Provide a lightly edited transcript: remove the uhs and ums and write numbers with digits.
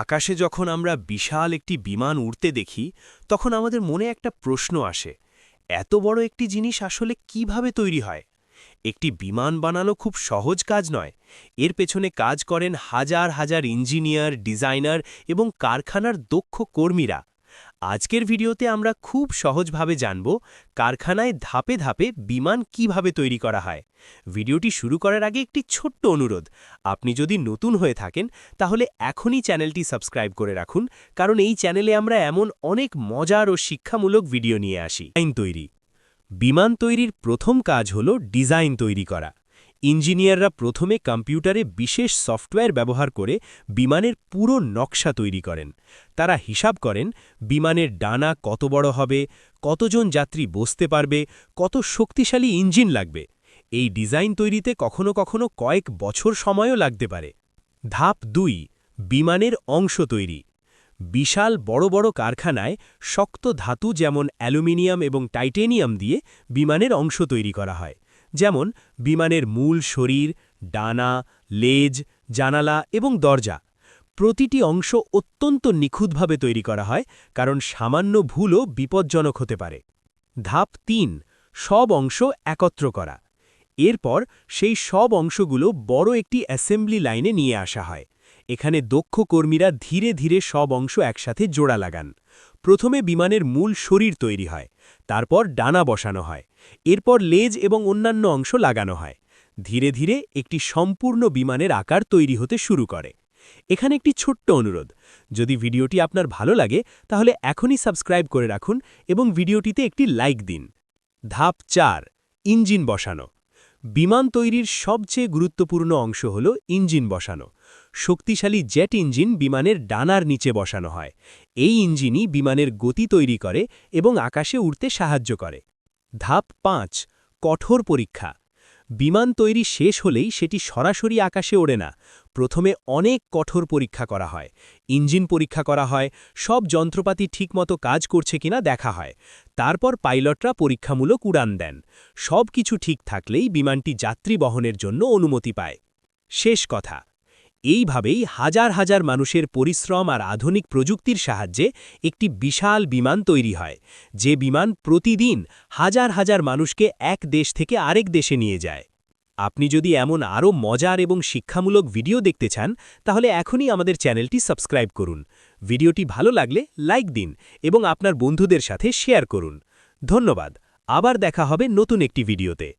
আকাশে যখন আমরা বিশাল একটি বিমান উড়তে দেখি তখন আমাদের মনে একটা প্রশ্ন আসে, এত বড় একটি জিনিস আসলে কিভাবে তৈরি হয়? একটি বিমান বানানো খুব সহজ কাজ নয়। এর পেছনে কাজ করেন হাজার হাজার ইঞ্জিনিয়ার, ডিজাইনার এবং কারখানার দক্ষ কর্মীরা। আজকের ভিডিওতে আমরা খুব সহজভাবে জানব কারখানায় ধাপে ধাপে বিমান কিভাবে তৈরি করা হয়। ভিডিওটি শুরু করার আগে একটি ছোট্ট অনুরোধ, আপনি যদি নতুন হয়ে থাকেন তাহলে এখনই চ্যানেলটি সাবস্ক্রাইব করে রাখুন, কারণ এই চ্যানেলে আমরা এমন অনেক মজার ও শিক্ষামূলক ভিডিও নিয়ে আসি। ডিজাইন তৈরি। বিমান তৈরির প্রথম কাজ হল ডিজাইন তৈরি করা। ইঞ্জিনিয়াররা প্রথমে কম্পিউটারে বিশেষ সফটওয়্যার ব্যবহার করে বিমানের পুরো নকশা তৈরি করেন। তারা হিসাব করেন বিমানের ডানা কত বড় হবে, কতজন যাত্রী বসতে পারবে, কত শক্তিশালী ইঞ্জিন লাগবে। এই ডিজাইন তৈরিতে কখনো কখনো কয়েক বছর সময়ও লাগতে পারে। ধাপ ২, বিমানের অংশ তৈরি। বিশাল বড় বড় কারখানায় শক্ত ধাতু যেমন অ্যালুমিনিয়াম এবং টাইটেনিয়াম দিয়ে বিমানের অংশ তৈরি করা হয়, যেমন বিমানের মূল শরীর, ডানা, লেজ, জানালা এবং দরজা। প্রতিটি অংশ অত্যন্ত নিখুঁতভাবে তৈরি করা হয়, কারণ সামান্য ভুলও বিপজ্জনক হতে পারে। ধাপ ৩, সব অংশ একত্র করা। এরপর সেই সব অংশগুলো বড় একটি অ্যাসেম্বলি লাইনে নিয়ে আসা হয়। এখানে দক্ষ কর্মীরা ধীরে ধীরে সব অংশ একসাথে জোড়া লাগান। প্রথমে বিমানের মূল শরীর তৈরি হয়, তারপর ডানা বসানো হয়, এরপর লেজ এবং অন্যান্য অংশ লাগানো হয়। ধীরে ধীরে একটি সম্পূর্ণ বিমানের আকার তৈরি হতে শুরু করে। এখানে একটি ছোট্ট অনুরোধ, যদি ভিডিওটি আপনার ভালো লাগে তাহলে এখনই সাবস্ক্রাইব করে রাখুন এবং ভিডিওটিতে একটি লাইক দিন। ধাপ ৪, ইঞ্জিন বসানো। বিমান তৈরির সবচেয়ে গুরুত্বপূর্ণ অংশ হল ইঞ্জিন বসানো। শক্তিশালী জেট ইঞ্জিন বিমানের ডানার নিচে বসানো হয়। এই ইঞ্জিনই বিমানের গতি তৈরি করে এবং আকাশে উড়তে সাহায্য করে। ধাপ ৫, কঠোর পরীক্ষা। বিমান তৈরি শেষ হলেই সেটি সরাসরি আকাশে ওড়ে না। প্রথমে অনেক কঠোর পরীক্ষা করা হয়। ইঞ্জিন পরীক্ষা করা হয়, সব যন্ত্রপাতি ঠিকমতো কাজ করছে কিনা দেখা হয়। তারপর পাইলটরা পরীক্ষামূলক উড়ান দেন। সব কিছু ঠিক থাকলেই বিমানটি যাত্রী বহনের জন্য অনুমতি পায়। শেষ কথা, এইভাবেই হাজার হাজার মানুষের পরিশ্রম আর আধুনিক প্রযুক্তির সাহায্যে একটি বিশাল বিমান তৈরি হয়, যে বিমান প্রতিদিন হাজার হাজার মানুষকে এক দেশ থেকে আরেক দেশে নিয়ে যায়। আপনি যদি এমন আরও মজার এবং শিক্ষামূলক ভিডিও দেখতে চান তাহলে এখনই আমাদের চ্যানেলটি সাবস্ক্রাইব করুন। ভিডিওটি ভালো লাগলে লাইক দিন এবং আপনার বন্ধুদের সাথে শেয়ার করুন। ধন্যবাদ। আবার দেখা হবে নতুন একটি ভিডিওতে।